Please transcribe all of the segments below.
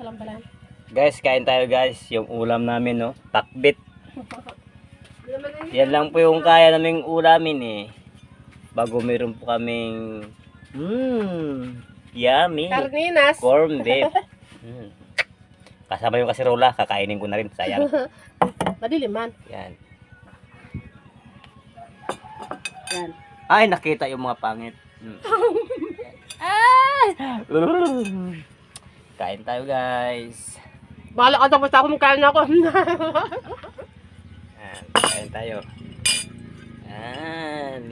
Salambalan. Guys, kain tayo guys. Yung ulam namin, no? Pakbit. Yan lang po yung kaya naming ulamin eh. Bago meron po kaming yummy Carninas. corn beef. Kasama yung kasirola, kakainin ko na rin, sayang. Madiliman. Yan. Yan. Ay, nakita yung mga pangit. Kain tayo guys. Bahala ka tapos ako magkain ako. Yan, kain tayo. Yan.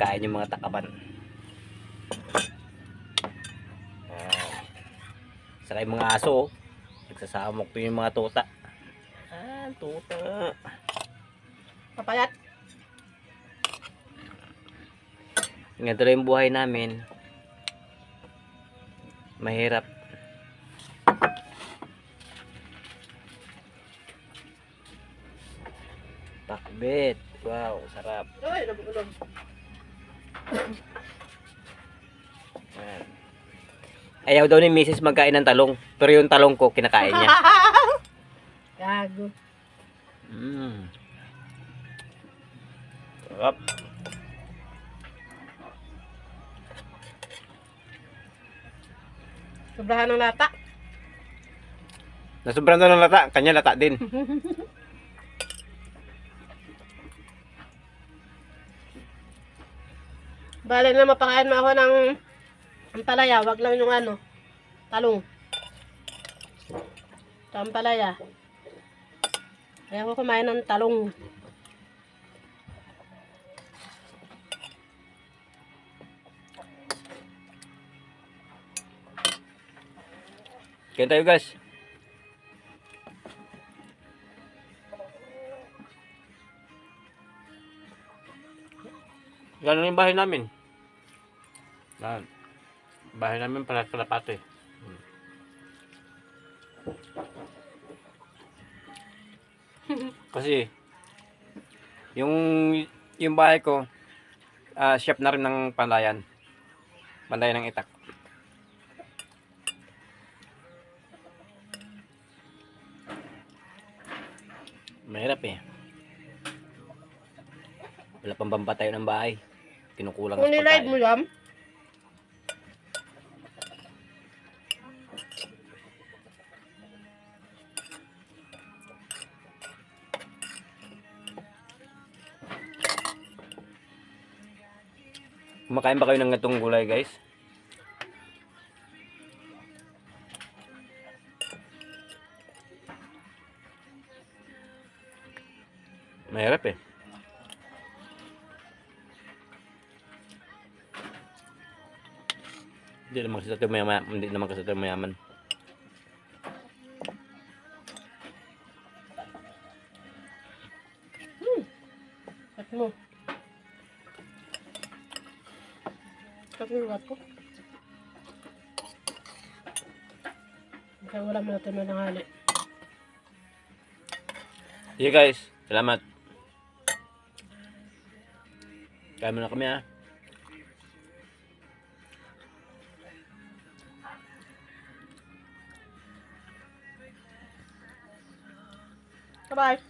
Kain yung mga takaban. Yan. Saka yung mga aso, nagsasamok to yung mga tuta. Tuta. Papayat. Ganito lang yung buhay namin. Mahirap. Pakbit. Wow, sarap. Ay, nabulog. Yan. Ayaw daw ni Mrs. magkain ng talong. Pero yung talong ko, kinakain niya. Gago. Sarap. Sobrahan ng lata. Nasobrang daw ng lata. Kanya lata din. Bale na mapakain mo ako ng ampalaya. Wag lang yung ano, talong. Ito ampalaya. Kaya ako kumain ng talong. Kain tayo guys. Ganun yung bahay namin. Yan. Bahay namin para kalapate. Kasi yung bahay ko chef na rin ng pandayan. Pandayan ng itak. Mahirap eh. Wala pang pampatayo ng bahay. Kinukulang Kung sa nilive mo pagkain. yan, Kumakain ba kayo ng gatong gulay guys? Mahirap eh. Hindi naman kasi tayo mayaman. Hindi naman kasi tayo mayaman. cut mo. Cut mo yung cut ko. Kaya wala mo natin na nanghali. Sige guys, salamat. Kaya mo na kami ha. Bye-bye.